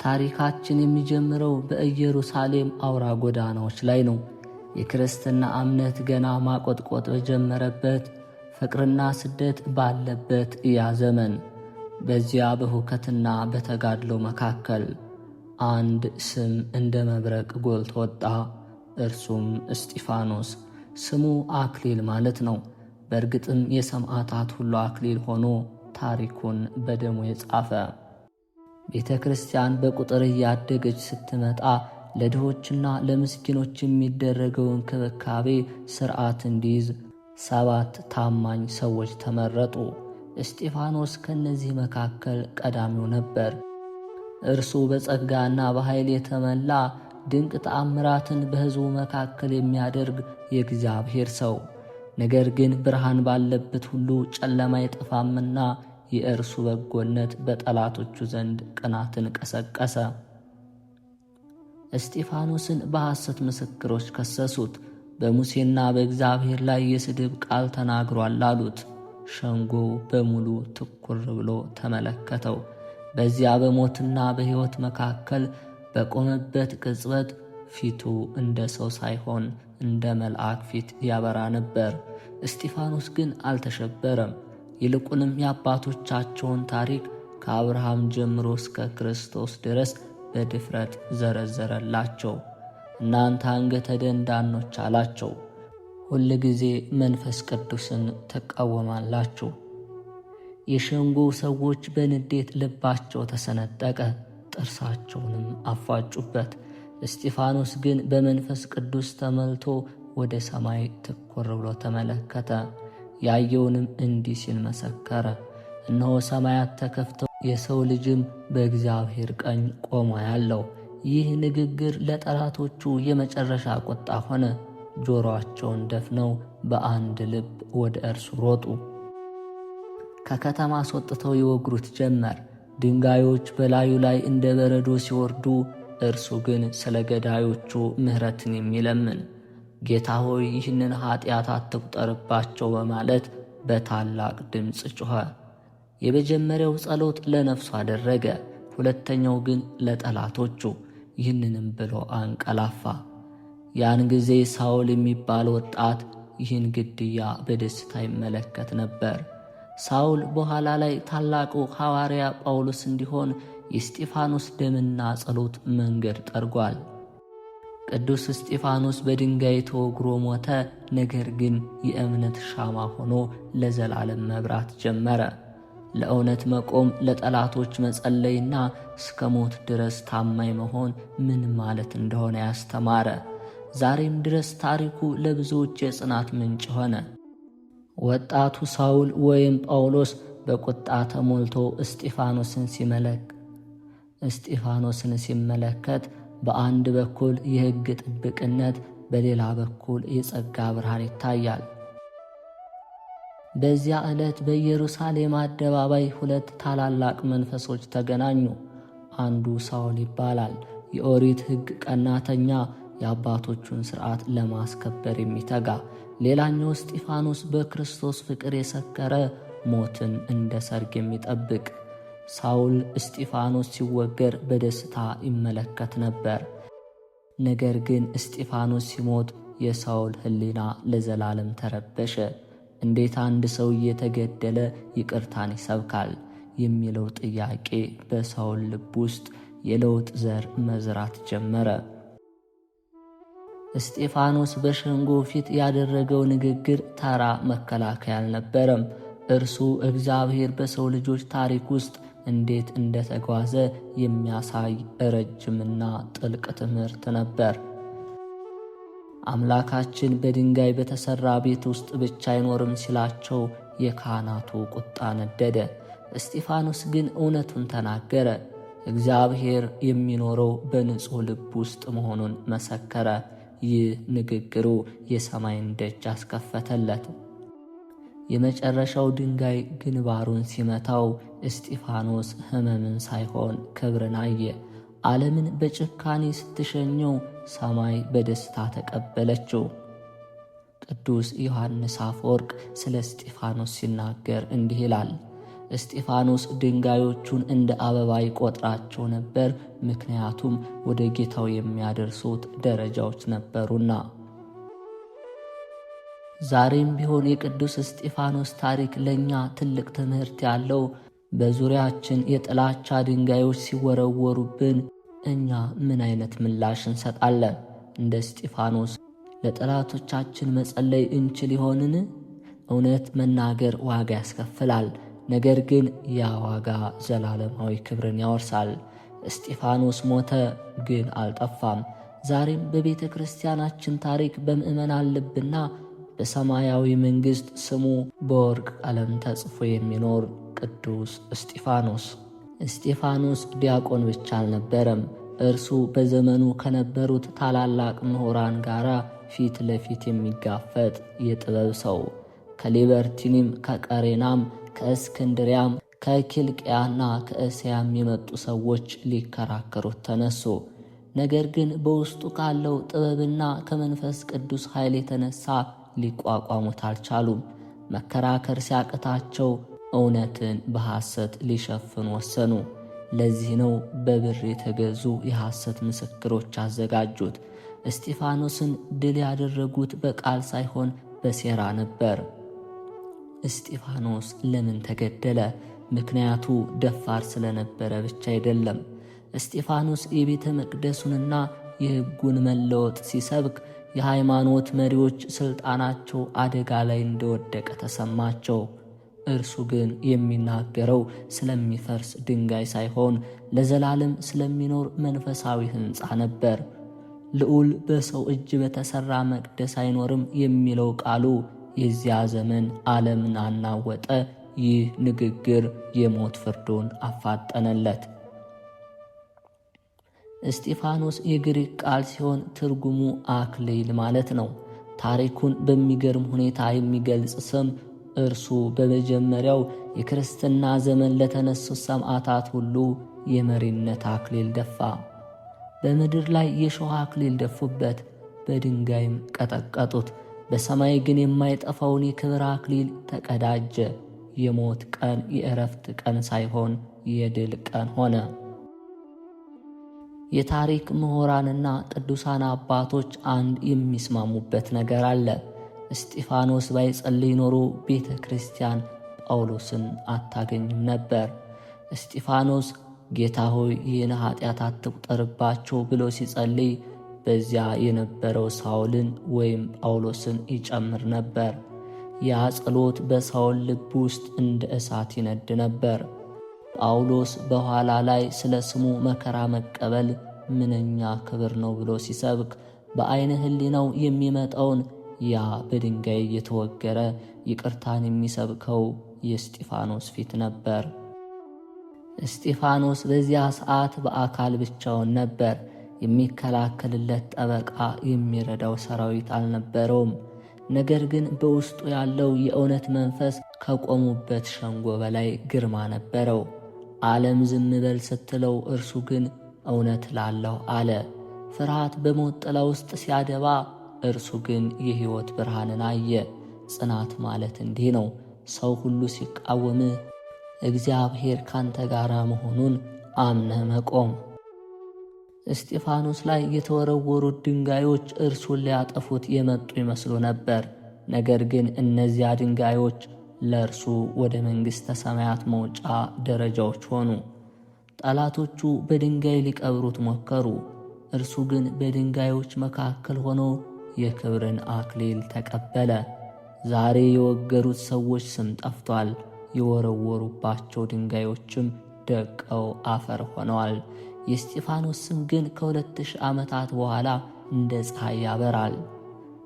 ታሪካችን የሚጀምረው በኢየሩሳሌም አውራ ጎዳናዎች ላይ ነው። የክርስትና እምነት ገና ማቆጥቆጥ በጀመረበት፣ ፍቅርና ስደት ባለበት ያ ዘመን፣ በዚያ በሁከትና በተጋድሎ መካከል አንድ ስም እንደ መብረቅ ጎልቶ ወጣ። እርሱም እስጢፋኖስ። ስሙ አክሊል ማለት ነው። በእርግጥም የሰማዕታት ሁሉ አክሊል ሆኖ ታሪኩን በደሙ የጻፈ። ቤተ ክርስቲያን በቁጥር እያደገች ስትመጣ ለድሆችና ለምስኪኖች የሚደረገው እንክብካቤ ሥርዓት እንዲይዝ 7 ታማኝ ሰዎች ተመረጡ። እስጢፋኖስ ከእነዚህ መካከል ቀዳሚው ነበር። እርሱ በጸጋና በኃይል የተመላ ድንቅ ተአምራትን በሕዝቡ መካከል የሚያደርግ የእግዚአብሔር ሰው። ነገር ግን ብርሃን ባለበት ሁሉ ጨለማ አይጠፋምና የእርሱ በጎነት በጠላቶቹ ዘንድ ቅናትን ቀሰቀሰ። እስጢፋኖስን በሐሰት ምስክሮች ከሰሱት። በሙሴና በእግዚአብሔር ላይ የስድብ ቃል ተናግሯል አሉት። ሸንጎው በሙሉ ትኩር ብሎ ተመለከተው። በዚያ በሞትና በሕይወት መካከል በቆመበት ቅጽበት ፊቱ እንደ ሰው ሳይሆን እንደ መልአክ ፊት ያበራ ነበር። እስጢፋኖስ ግን አልተሸበረም። ይልቁንም የአባቶቻቸውን ታሪክ ከአብርሃም ጀምሮ እስከ ክርስቶስ ድረስ በድፍረት ዘረዘረላቸው። እናንተ አንገተ ደንዳኖች አላቸው፣ ሁል ጊዜ መንፈስ ቅዱስን ትቃወማላችሁ። የሸንጎ ሰዎች በንዴት ልባቸው ተሰነጠቀ፣ ጥርሳቸውንም አፋጩበት። እስጢፋኖስ ግን በመንፈስ ቅዱስ ተመልቶ ወደ ሰማይ ትኩር ብሎ ተመለከተ። ያየውንም እንዲህ ሲል መሰከረ፣ እነሆ ሰማያት ተከፍተው የሰው ልጅም በእግዚአብሔር ቀኝ ቆሞ ያለው። ይህ ንግግር ለጠላቶቹ የመጨረሻ ቁጣ ሆነ። ጆሮአቸውን ደፍነው በአንድ ልብ ወደ እርሱ ሮጡ። ከከተማ አስወጥተው ይወግሩት ጀመር። ድንጋዮች በላዩ ላይ እንደ በረዶ ሲወርዱ፣ እርሱ ግን ስለ ገዳዮቹ ምሕረትን የሚለምን ጌታ ሆይ ይህንን ኃጢአት አትቁጠርባቸው በማለት በታላቅ ድምፅ ጮኸ። የመጀመሪያው ጸሎት ለነፍሱ አደረገ፣ ሁለተኛው ግን ለጠላቶቹ። ይህንንም ብሎ አንቀላፋ። ያን ጊዜ ሳውል የሚባል ወጣት ይህን ግድያ በደስታ ይመለከት ነበር። ሳውል በኋላ ላይ ታላቁ ሐዋርያ ጳውሎስ እንዲሆን የእስጢፋኖስ ደምና ጸሎት መንገድ ጠርጓል። ቅዱስ እስጢፋኖስ በድንጋይ ተወግሮ ሞተ። ነገር ግን የእምነት ሻማ ሆኖ ለዘላለም መብራት ጀመረ። ለእውነት መቆም፣ ለጠላቶች መጸለይና እስከ ሞት ድረስ ታማኝ መሆን ምን ማለት እንደሆነ ያስተማረ። ዛሬም ድረስ ታሪኩ ለብዙዎች የጽናት ምንጭ ሆነ። ወጣቱ ሳውል ወይም ጳውሎስ በቁጣ ተሞልቶ እስጢፋኖስን ሲመለከት በአንድ በኩል የሕግ ጥብቅነት፣ በሌላ በኩል የጸጋ ብርሃን ይታያል። በዚያ ዕለት በኢየሩሳሌም አደባባይ 2 ታላላቅ መንፈሶች ተገናኙ። አንዱ ሳውል ይባላል፣ የኦሪት ሕግ ቀናተኛ፣ የአባቶቹን ሥርዓት ለማስከበር የሚተጋ። ሌላኛው እስጢፋኖስ በክርስቶስ ፍቅር የሰከረ፣ ሞትን እንደ ሰርግ የሚጠብቅ። ሳውል እስጢፋኖስ ሲወገር በደስታ ይመለከት ነበር። ነገር ግን እስጢፋኖስ ሲሞት የሳውል ሕሊና ለዘላለም ተረበሸ። እንዴት አንድ ሰው እየተገደለ ይቅርታን ይሰብካል የሚለው ጥያቄ በሳውል ልብ ውስጥ የለውጥ ዘር መዝራት ጀመረ። እስጢፋኖስ በሸንጎ ፊት ያደረገው ንግግር ተራ መከላከያ አልነበረም። እርሱ እግዚአብሔር በሰው ልጆች ታሪክ ውስጥ እንዴት እንደተጓዘ የሚያሳይ ረጅምና ጥልቅ ትምህርት ነበር። አምላካችን በድንጋይ በተሠራ ቤት ውስጥ ብቻ አይኖርም ሲላቸው የካህናቱ ቁጣ ነደደ። እስጢፋኖስ ግን እውነቱን ተናገረ። እግዚአብሔር የሚኖረው በንጹሕ ልብ ውስጥ መሆኑን መሰከረ። ይህ ንግግሩ የሰማይን ደጅ አስከፈተለት። የመጨረሻው ድንጋይ ግንባሩን ሲመታው እስጢፋኖስ ሕመምን ሳይሆን ክብርን አየ። ዓለምን በጭካኔ ስትሸኘው ሰማይ በደስታ ተቀበለችው። ቅዱስ ዮሐንስ አፈወርቅ ስለ እስጢፋኖስ ሲናገር እንዲህ ይላል፣ እስጢፋኖስ ድንጋዮቹን እንደ አበባ ይቆጥራቸው ነበር፣ ምክንያቱም ወደ ጌታው የሚያደርሱት ደረጃዎች ነበሩና። ዛሬም ቢሆን የቅዱስ እስጢፋኖስ ታሪክ ለእኛ ትልቅ ትምህርት ያለው፣ በዙሪያችን የጥላቻ ድንጋዮች ሲወረወሩብን እኛ ምን አይነት ምላሽ እንሰጣለን? እንደ እስጢፋኖስ ለጠላቶቻችን መጸለይ እንችል ይሆንን? እውነት መናገር ዋጋ ያስከፍላል። ነገር ግን ያ ዋጋ ዘላለማዊ ክብርን ያወርሳል። እስጢፋኖስ ሞተ፣ ግን አልጠፋም። ዛሬም በቤተ ክርስቲያናችን ታሪክ በምእመናን ልብና በሰማያዊ መንግሥት ስሙ በወርቅ ቀለም ተጽፎ የሚኖር ቅዱስ እስጢፋኖስ። እስጢፋኖስ ዲያቆን ብቻ አልነበረም። እርሱ በዘመኑ ከነበሩት ታላላቅ ምሁራን ጋር ፊት ለፊት የሚጋፈጥ የጥበብ ሰው፣ ከሊበርቲኒም ከቀሬናም ከእስክንድሪያም ከኪልቅያና ከእስያም የመጡ ሰዎች ሊከራከሩት ተነሱ። ነገር ግን በውስጡ ካለው ጥበብና ከመንፈስ ቅዱስ ኃይል የተነሳ ሊቋቋሙት አልቻሉም። መከራከር ሲያቅታቸው እውነትን በሐሰት ሊሸፍኑ ወሰኑ። ለዚህ ነው በብር የተገዙ የሐሰት ምስክሮች አዘጋጁት። እስጢፋኖስን ድል ያደረጉት በቃል ሳይሆን በሴራ ነበር። እስጢፋኖስ ለምን ተገደለ? ምክንያቱ ደፋር ስለነበረ ብቻ አይደለም። እስጢፋኖስ የቤተ መቅደሱንና የሕጉን መለወጥ ሲሰብክ የሃይማኖት መሪዎች ሥልጣናቸው አደጋ ላይ እንደወደቀ ተሰማቸው። እርሱ ግን የሚናገረው ስለሚፈርስ ድንጋይ ሳይሆን ለዘላለም ስለሚኖር መንፈሳዊ ሕንፃ ነበር። ልዑል በሰው እጅ በተሠራ መቅደስ አይኖርም የሚለው ቃሉ የዚያ ዘመን ዓለምን አናወጠ። ይህ ንግግር የሞት ፍርዱን አፋጠነለት። እስጢፋኖስ የግሪክ ቃል ሲሆን ትርጉሙ አክሊል ማለት ነው። ታሪኩን በሚገርም ሁኔታ የሚገልጽ ስም እርሱ በመጀመሪያው የክርስትና ዘመን ለተነሱ ሰማዕታት ሁሉ የመሪነት አክሊል ደፋ። በምድር ላይ የሾህ አክሊል ደፉበት፣ በድንጋይም ቀጠቀጡት። በሰማይ ግን የማይጠፋውን የክብር አክሊል ተቀዳጀ። የሞት ቀን የእረፍት ቀን ሳይሆን የድል ቀን ሆነ። የታሪክ ምሁራንና ቅዱሳን አባቶች አንድ የሚስማሙበት ነገር አለ። እስጢፋኖስ ባይጸልይ ኖሮ ቤተ ክርስቲያን ጳውሎስን አታገኝም ነበር። እስጢፋኖስ ጌታ ሆይ ይህን ኃጢአት አትቁጠርባቸው ብሎ ሲጸልይ በዚያ የነበረው ሳውልን ወይም ጳውሎስን ይጨምር ነበር። ያ ጸሎት በሳውል ልብ ውስጥ እንደ እሳት ይነድ ነበር። ጳውሎስ በኋላ ላይ ስለ ስሙ መከራ መቀበል ምንኛ ክብር ነው ብሎ ሲሰብክ በዐይነ ሕሊናው የሚመጣውን ያ በድንጋይ እየተወገረ ይቅርታን የሚሰብከው የእስጢፋኖስ ፊት ነበር። እስጢፋኖስ በዚያ ሰዓት በአካል ብቻውን ነበር። የሚከላከልለት ጠበቃ፣ የሚረዳው ሰራዊት አልነበረውም። ነገር ግን በውስጡ ያለው የእውነት መንፈስ ከቆሙበት ሸንጎ በላይ ግርማ ነበረው። ዓለም ዝም በል ስትለው እርሱ ግን እውነት ላለሁ አለ። ፍርሃት በሞት ጥላ ውስጥ ሲያደባ እርሱ ግን የሕይወት ብርሃንን አየ። ጽናት ማለት እንዲህ ነው። ሰው ሁሉ ሲቃወምህ እግዚአብሔር ካንተ ጋር መሆኑን አምነህ መቆም። እስጢፋኖስ ላይ የተወረወሩት ድንጋዮች እርሱን ሊያጠፉት የመጡ ይመስሉ ነበር። ነገር ግን እነዚያ ድንጋዮች ለእርሱ ወደ መንግሥተ ሰማያት መውጫ ደረጃዎች ሆኑ። ጠላቶቹ በድንጋይ ሊቀብሩት ሞከሩ። እርሱ ግን በድንጋዮች መካከል ሆኖ የክብርን አክሊል ተቀበለ። ዛሬ የወገሩት ሰዎች ስም ጠፍቷል። የወረወሩባቸው ድንጋዮችም ደቀው አፈር ሆነዋል። የእስጢፋኖስ ስም ግን ከ2000 ዓመታት በኋላ እንደ ፀሐይ ያበራል።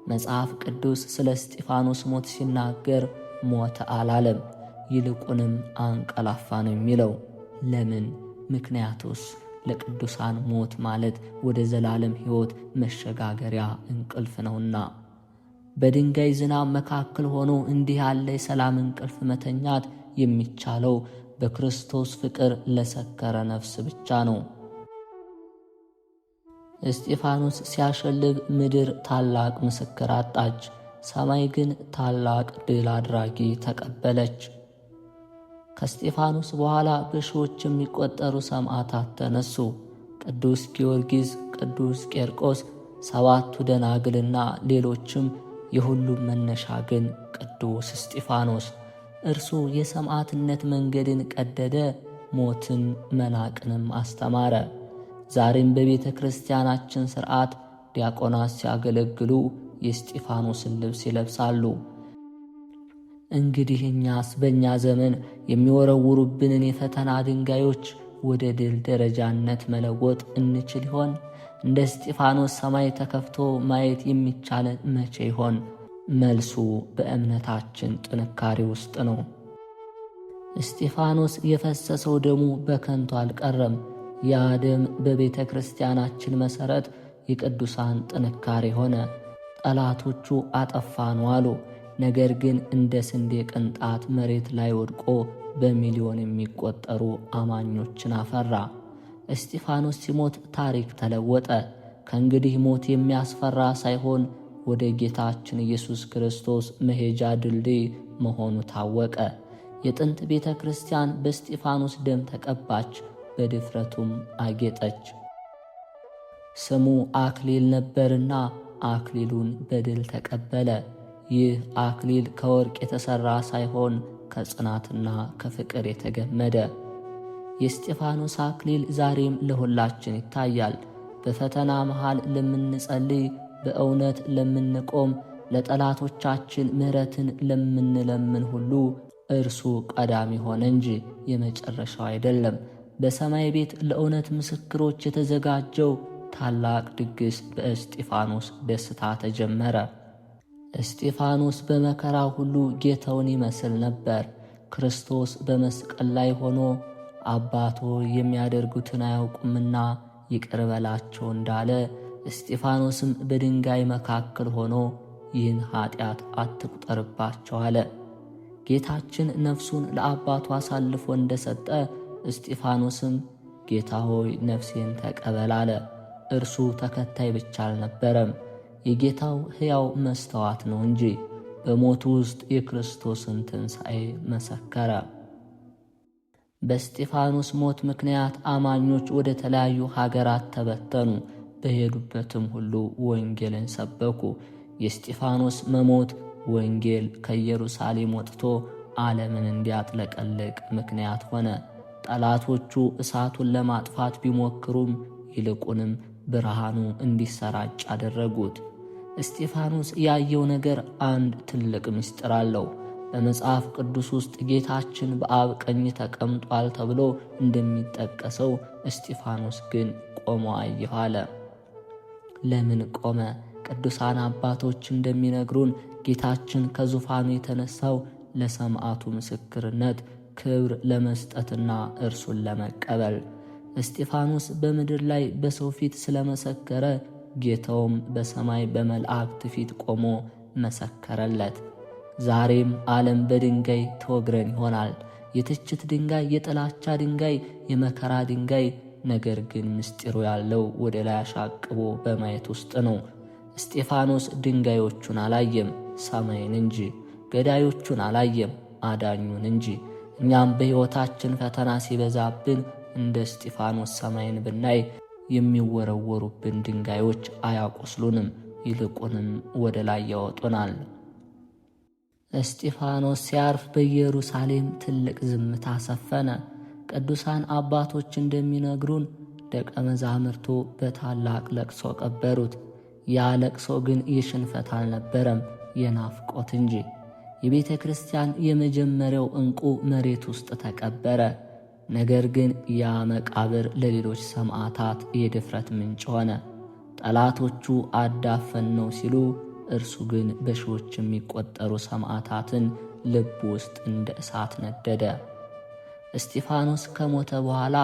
መጽሐፍ ቅዱስ ስለ እስጢፋኖስ ሞት ሲናገር ሞተ አላለም፣ ይልቁንም አንቀላፋ ነው የሚለው። ለምን? ምክንያቱስ ለቅዱሳን ሞት ማለት ወደ ዘላለም ሕይወት መሸጋገሪያ እንቅልፍ ነውና። በድንጋይ ዝናብ መካከል ሆኖ እንዲህ ያለ የሰላም እንቅልፍ መተኛት የሚቻለው በክርስቶስ ፍቅር ለሰከረ ነፍስ ብቻ ነው። እስጢፋኖስ ሲያሸልብ ምድር ታላቅ ምስክር አጣች፣ ሰማይ ግን ታላቅ ድል አድራጊ ተቀበለች። ከእስጢፋኖስ በኋላ በሺዎች የሚቆጠሩ ሰማዕታት ተነሱ። ቅዱስ ጊዮርጊስ፣ ቅዱስ ቄርቆስ፣ 7ቱ ደናግልና ሌሎችም። የሁሉም መነሻ ግን ቅዱስ እስጢፋኖስ። እርሱ የሰማዕትነት መንገድን ቀደደ፣ ሞትን መናቅንም አስተማረ። ዛሬም በቤተ ክርስቲያናችን ሥርዓት ዲያቆናት ሲያገለግሉ የእስጢፋኖስን ልብስ ይለብሳሉ። እንግዲህ እኛስ በእኛ ዘመን የሚወረውሩብንን የፈተና ድንጋዮች ወደ ድል ደረጃነት መለወጥ እንችል ይሆን? እንደ እስጢፋኖስ ሰማይ ተከፍቶ ማየት የሚቻል መቼ ይሆን? መልሱ በእምነታችን ጥንካሬ ውስጥ ነው። እስጢፋኖስ የፈሰሰው ደሙ በከንቱ አልቀረም። ያ ደም በቤተ ክርስቲያናችን መሠረት የቅዱሳን ጥንካሬ ሆነ። ጠላቶቹ አጠፋኑ አሉ። ነገር ግን እንደ ስንዴ ቅንጣት መሬት ላይ ወድቆ በሚሊዮን የሚቆጠሩ አማኞችን አፈራ። እስጢፋኖስ ሲሞት ታሪክ ተለወጠ። ከእንግዲህ ሞት የሚያስፈራ ሳይሆን ወደ ጌታችን ኢየሱስ ክርስቶስ መሄጃ ድልድይ መሆኑ ታወቀ። የጥንት ቤተ ክርስቲያን በእስጢፋኖስ ደም ተቀባች፣ በድፍረቱም አጌጠች። ስሙ አክሊል ነበርና አክሊሉን በድል ተቀበለ። ይህ አክሊል ከወርቅ የተሠራ ሳይሆን ከጽናትና ከፍቅር የተገመደ። የእስጢፋኖስ አክሊል ዛሬም ለሁላችን ይታያል። በፈተና መሃል ለምንጸልይ፣ በእውነት ለምንቆም፣ ለጠላቶቻችን ምሕረትን ለምንለምን ሁሉ እርሱ ቀዳሚ ሆነ እንጂ የመጨረሻው አይደለም። በሰማይ ቤት ለእውነት ምስክሮች የተዘጋጀው ታላቅ ድግስ በእስጢፋኖስ ደስታ ተጀመረ። እስጢፋኖስ በመከራ ሁሉ ጌታውን ይመስል ነበር። ክርስቶስ በመስቀል ላይ ሆኖ አባቶ የሚያደርጉትን አያውቁምና ይቅር በላቸው እንዳለ፣ እስጢፋኖስም በድንጋይ መካከል ሆኖ ይህን ኃጢአት አትቁጠርባቸው አለ። ጌታችን ነፍሱን ለአባቱ አሳልፎ እንደሰጠ እስጢፋኖስም ጌታ ሆይ ነፍሴን ተቀበል አለ። እርሱ ተከታይ ብቻ አልነበረም፣ የጌታው ሕያው መስተዋት ነው እንጂ። በሞቱ ውስጥ የክርስቶስን ትንሣኤ መሰከረ። በእስጢፋኖስ ሞት ምክንያት አማኞች ወደ ተለያዩ ሀገራት ተበተኑ። በሄዱበትም ሁሉ ወንጌልን ሰበኩ። የእስጢፋኖስ መሞት ወንጌል ከኢየሩሳሌም ወጥቶ ዓለምን እንዲያጥለቀልቅ ምክንያት ሆነ። ጠላቶቹ እሳቱን ለማጥፋት ቢሞክሩም ይልቁንም ብርሃኑ እንዲሰራጭ አደረጉት። እስጢፋኖስ ያየው ነገር አንድ ትልቅ ምስጢር አለው። በመጽሐፍ ቅዱስ ውስጥ ጌታችን በአብ ቀኝ ተቀምጧል ተብሎ እንደሚጠቀሰው እስጢፋኖስ ግን ቆሞ አየሁ አለ። ለምን ቆመ? ቅዱሳን አባቶች እንደሚነግሩን ጌታችን ከዙፋኑ የተነሳው ለሰማዕቱ ምስክርነት ክብር ለመስጠትና እርሱን ለመቀበል። እስጢፋኖስ በምድር ላይ በሰው ፊት ስለመሰከረ ጌታውም በሰማይ በመላእክት ፊት ቆሞ መሰከረለት። ዛሬም ዓለም በድንጋይ ተወግረን ይሆናል። የትችት ድንጋይ፣ የጥላቻ ድንጋይ፣ የመከራ ድንጋይ። ነገር ግን ምስጢሩ ያለው ወደ ላይ አሻቅቦ በማየት ውስጥ ነው። እስጢፋኖስ ድንጋዮቹን አላየም፣ ሰማይን እንጂ። ገዳዮቹን አላየም፣ አዳኙን እንጂ። እኛም በሕይወታችን ፈተና ሲበዛብን እንደ እስጢፋኖስ ሰማይን ብናይ የሚወረወሩብን ድንጋዮች አያቆስሉንም፣ ይልቁንም ወደ ላይ ያወጡናል። እስጢፋኖስ ሲያርፍ በኢየሩሳሌም ትልቅ ዝምታ ሰፈነ። ቅዱሳን አባቶች እንደሚነግሩን ደቀ መዛሙርቱ በታላቅ ለቅሶ ቀበሩት። ያ ለቅሶ ግን የሽንፈት አልነበረም፣ የናፍቆት እንጂ። የቤተ ክርስቲያን የመጀመሪያው ዕንቁ መሬት ውስጥ ተቀበረ። ነገር ግን ያ መቃብር ለሌሎች ሰማዕታት የድፍረት ምንጭ ሆነ። ጠላቶቹ አዳፈን ነው ሲሉ፣ እርሱ ግን በሺዎች የሚቆጠሩ ሰማዕታትን ልብ ውስጥ እንደ እሳት ነደደ። እስጢፋኖስ ከሞተ በኋላ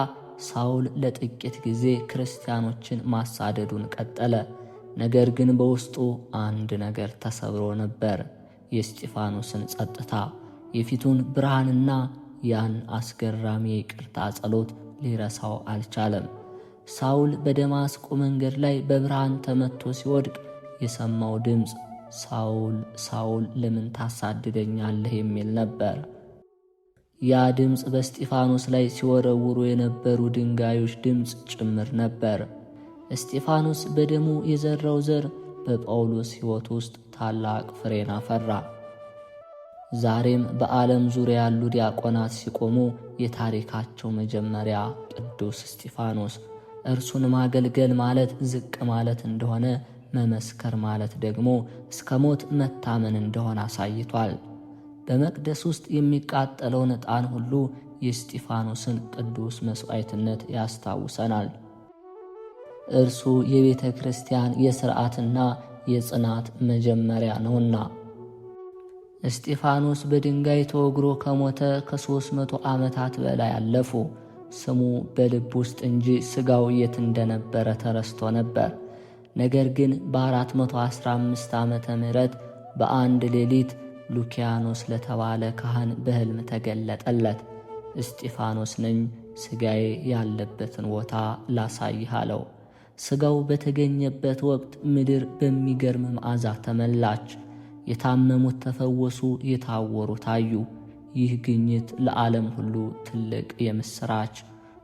ሳውል ለጥቂት ጊዜ ክርስቲያኖችን ማሳደዱን ቀጠለ። ነገር ግን በውስጡ አንድ ነገር ተሰብሮ ነበር። የእስጢፋኖስን ጸጥታ፣ የፊቱን ብርሃንና ያን አስገራሚ የይቅርታ ጸሎት ሊረሳው አልቻለም። ሳውል በደማስቆ መንገድ ላይ በብርሃን ተመትቶ ሲወድቅ የሰማው ድምፅ ሳውል ሳውል ለምን ታሳድደኛለህ የሚል ነበር። ያ ድምፅ በእስጢፋኖስ ላይ ሲወረውሩ የነበሩ ድንጋዮች ድምፅ ጭምር ነበር። እስጢፋኖስ በደሙ የዘራው ዘር በጳውሎስ ሕይወት ውስጥ ታላቅ ፍሬን አፈራ። ዛሬም በዓለም ዙሪያ ያሉ ዲያቆናት ሲቆሙ የታሪካቸው መጀመሪያ ቅዱስ እስጢፋኖስ፣ እርሱን ማገልገል ማለት ዝቅ ማለት እንደሆነ፣ መመስከር ማለት ደግሞ እስከ ሞት መታመን እንደሆነ አሳይቷል። በመቅደስ ውስጥ የሚቃጠለውን ዕጣን ሁሉ የእስጢፋኖስን ቅዱስ መሥዋዕትነት ያስታውሰናል። እርሱ የቤተ ክርስቲያን የሥርዓትና የጽናት መጀመሪያ ነውና። እስጢፋኖስ በድንጋይ ተወግሮ ከሞተ ከ300 ዓመታት በላይ አለፉ። ስሙ በልብ ውስጥ እንጂ ሥጋው የት እንደነበረ ተረስቶ ነበር። ነገር ግን በ415 ዓመተ ምህረት በአንድ ሌሊት ሉኪያኖስ ለተባለ ካህን በሕልም ተገለጠለት። እስጢፋኖስ ነኝ፣ ሥጋዬ ያለበትን ቦታ ላሳይህ አለው። ሥጋው በተገኘበት ወቅት ምድር በሚገርም መዓዛ ተመላች። የታመሙት ተፈወሱ፣ የታወሩ ታዩ። ይህ ግኝት ለዓለም ሁሉ ትልቅ የምሥራች፣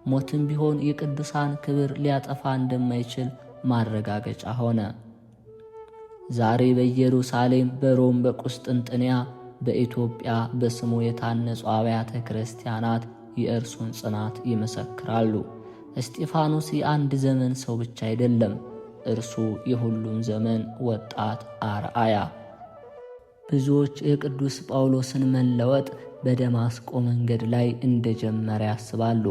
ሞትም ቢሆን የቅዱሳን ክብር ሊያጠፋ እንደማይችል ማረጋገጫ ሆነ። ዛሬ በኢየሩሳሌም፣ በሮም፣ በቁስጥንጥንያ፣ በኢትዮጵያ በስሙ የታነጹ አብያተ ክርስቲያናት የእርሱን ጽናት ይመሰክራሉ። እስጢፋኖስ የአንድ ዘመን ሰው ብቻ አይደለም፣ እርሱ የሁሉም ዘመን ወጣት አርአያ። ብዙዎች የቅዱስ ጳውሎስን መለወጥ በደማስቆ መንገድ ላይ እንደጀመረ ያስባሉ።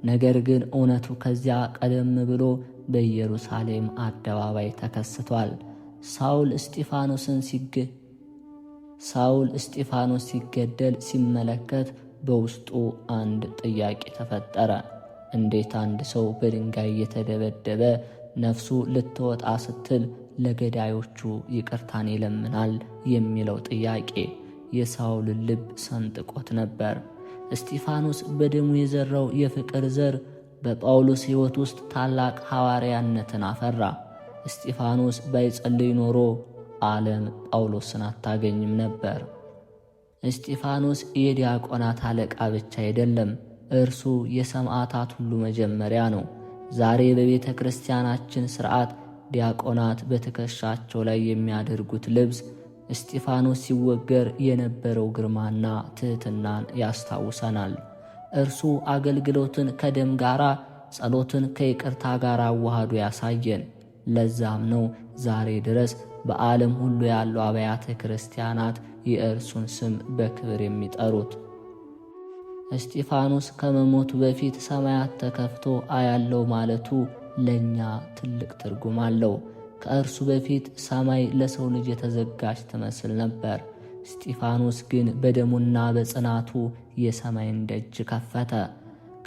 ነገር ግን እውነቱ ከዚያ ቀደም ብሎ በኢየሩሳሌም አደባባይ ተከስቷል። ሳውል እስጢፋኖስ ሲገደል ሲመለከት በውስጡ አንድ ጥያቄ ተፈጠረ። እንዴት አንድ ሰው በድንጋይ የተደበደበ ነፍሱ ልትወጣ ስትል ለገዳዮቹ ይቅርታን ይለምናል የሚለው ጥያቄ የሳውልን ልብ ሰንጥቆት ነበር። እስጢፋኖስ በደሙ የዘራው የፍቅር ዘር በጳውሎስ ሕይወት ውስጥ ታላቅ ሐዋርያነትን አፈራ። እስጢፋኖስ ባይጸልይ ኖሮ ዓለም ጳውሎስን አታገኝም ነበር። እስጢፋኖስ የዲያቆናት አለቃ ብቻ አይደለም፣ እርሱ የሰማዕታት ሁሉ መጀመሪያ ነው። ዛሬ በቤተ ክርስቲያናችን ሥርዓት ዲያቆናት በትከሻቸው ላይ የሚያደርጉት ልብስ እስጢፋኖስ ሲወገር የነበረው ግርማና ትሕትናን ያስታውሰናል። እርሱ አገልግሎትን ከደም ጋር፣ ጸሎትን ከይቅርታ ጋር አዋህዶ ያሳየን። ለዛም ነው ዛሬ ድረስ በዓለም ሁሉ ያሉ አብያተ ክርስቲያናት የእርሱን ስም በክብር የሚጠሩት። እስጢፋኖስ ከመሞቱ በፊት ሰማያት ተከፍቶ አያለው ማለቱ ለእኛ ትልቅ ትርጉም አለው። ከእርሱ በፊት ሰማይ ለሰው ልጅ የተዘጋች ትመስል ነበር። እስጢፋኖስ ግን በደሙና በጽናቱ የሰማይን ደጅ ከፈተ።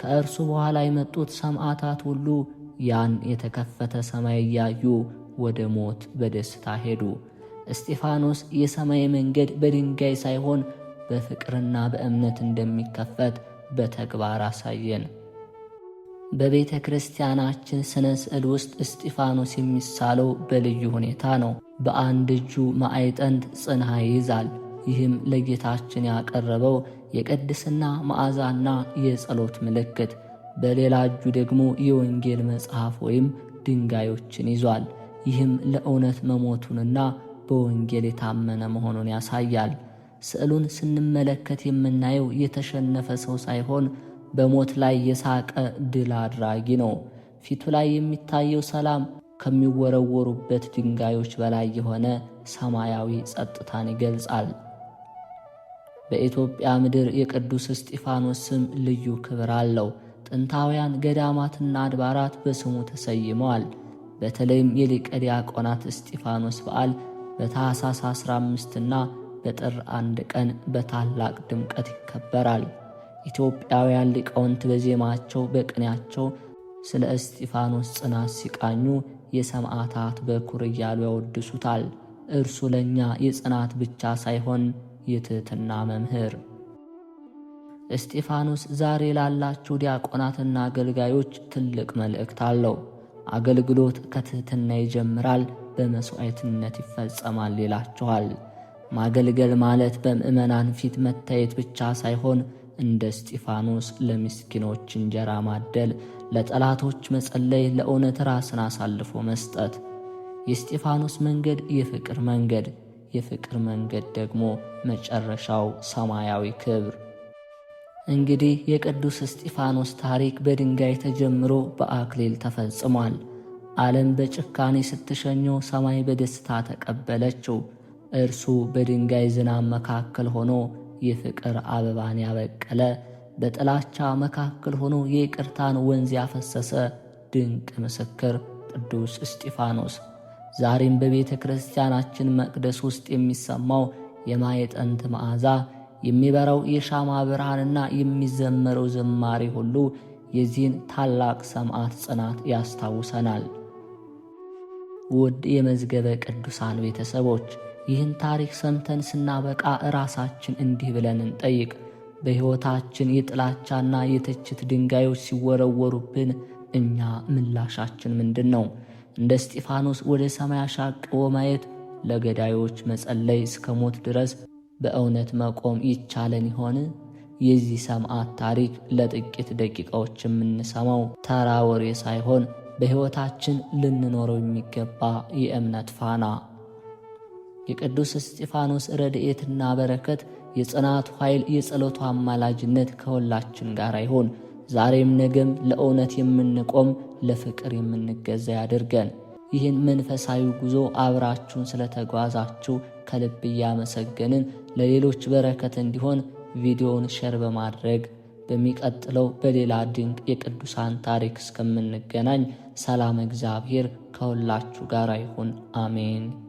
ከእርሱ በኋላ የመጡት ሰማዕታት ሁሉ ያን የተከፈተ ሰማይ እያዩ ወደ ሞት በደስታ ሄዱ። እስጢፋኖስ የሰማይ መንገድ በድንጋይ ሳይሆን በፍቅርና በእምነት እንደሚከፈት በተግባር አሳየን። በቤተ ክርስቲያናችን ሥነ ስዕል ውስጥ እስጢፋኖስ የሚሳለው በልዩ ሁኔታ ነው። በአንድ እጁ ማዕጠንት ጽንሐ ይይዛል። ይህም ለጌታችን ያቀረበው የቅድስና መዓዛና የጸሎት ምልክት፣ በሌላ እጁ ደግሞ የወንጌል መጽሐፍ ወይም ድንጋዮችን ይዟል። ይህም ለእውነት መሞቱንና በወንጌል የታመነ መሆኑን ያሳያል። ስዕሉን ስንመለከት የምናየው የተሸነፈ ሰው ሳይሆን በሞት ላይ የሳቀ ድል አድራጊ ነው። ፊቱ ላይ የሚታየው ሰላም ከሚወረወሩበት ድንጋዮች በላይ የሆነ ሰማያዊ ጸጥታን ይገልጻል። በኢትዮጵያ ምድር የቅዱስ እስጢፋኖስ ስም ልዩ ክብር አለው። ጥንታውያን ገዳማትና አድባራት በስሙ ተሰይመዋል። በተለይም የሊቀ ዲያቆናት እስጢፋኖስ በዓል በታኅሳስ 15ና በጥር 1 ቀን በታላቅ ድምቀት ይከበራል። ኢትዮጵያውያን ሊቃውንት በዜማቸው በቅኔያቸው ስለ እስጢፋኖስ ጽናት ሲቃኙ የሰማዕታት በኩር እያሉ ያወድሱታል። እርሱ ለእኛ የጽናት ብቻ ሳይሆን የትሕትና መምህር። እስጢፋኖስ ዛሬ ላላችሁ ዲያቆናትና አገልጋዮች ትልቅ መልእክት አለው። አገልግሎት ከትሕትና ይጀምራል፣ በመሥዋዕትነት ይፈጸማል ይላችኋል። ማገልገል ማለት በምዕመናን ፊት መታየት ብቻ ሳይሆን እንደ እስጢፋኖስ ለምስኪኖች እንጀራ ማደል፣ ለጠላቶች መጸለይ፣ ለእውነት ራስን አሳልፎ መስጠት። የእስጢፋኖስ መንገድ የፍቅር መንገድ፣ የፍቅር መንገድ ደግሞ መጨረሻው ሰማያዊ ክብር። እንግዲህ የቅዱስ እስጢፋኖስ ታሪክ በድንጋይ ተጀምሮ በአክሊል ተፈጽሟል። ዓለም በጭካኔ ስትሸኘው ሰማይ በደስታ ተቀበለችው። እርሱ በድንጋይ ዝናብ መካከል ሆኖ የፍቅር አበባን ያበቀለ፣ በጥላቻ መካከል ሆኖ የይቅርታን ወንዝ ያፈሰሰ ድንቅ ምስክር ቅዱስ እስጢፋኖስ ዛሬም በቤተ ክርስቲያናችን መቅደስ ውስጥ የሚሰማው የማዕጠንት መዓዛ፣ የሚበራው የሻማ ብርሃንና የሚዘመረው ዝማሬ ሁሉ የዚህን ታላቅ ሰማዕት ጽናት ያስታውሰናል። ውድ የመዝገበ ቅዱሳን ቤተሰቦች፣ ይህን ታሪክ ሰምተን ስናበቃ ራሳችን እንዲህ ብለን እንጠይቅ። በሕይወታችን የጥላቻና የትችት ድንጋዮች ሲወረወሩብን እኛ ምላሻችን ምንድን ነው? እንደ እስጢፋኖስ ወደ ሰማይ አሻቅቦ ማየት፣ ለገዳዮች መጸለይ፣ እስከ ሞት ድረስ በእውነት መቆም ይቻለን ይሆን? የዚህ ሰማዕት ታሪክ ለጥቂት ደቂቃዎች የምንሰማው ተራ ወሬ ሳይሆን በሕይወታችን ልንኖረው የሚገባ የእምነት ፋና። የቅዱስ እስጢፋኖስ ረድኤትና በረከት፣ የጽናቱ ኃይል፣ የጸሎቱ አማላጅነት ከሁላችን ጋር ይሁን። ዛሬም ነገም ለእውነት የምንቆም ለፍቅር የምንገዛ ያድርገን። ይህን መንፈሳዊ ጉዞ አብራችሁን ስለተጓዛችሁ ከልብ እያመሰገንን ለሌሎች በረከት እንዲሆን ቪዲዮውን ሼር በማድረግ በሚቀጥለው በሌላ ድንቅ የቅዱሳን ታሪክ እስከምንገናኝ ሰላም እግዚአብሔር ከሁላችሁ ጋር ይሁን። አሜን።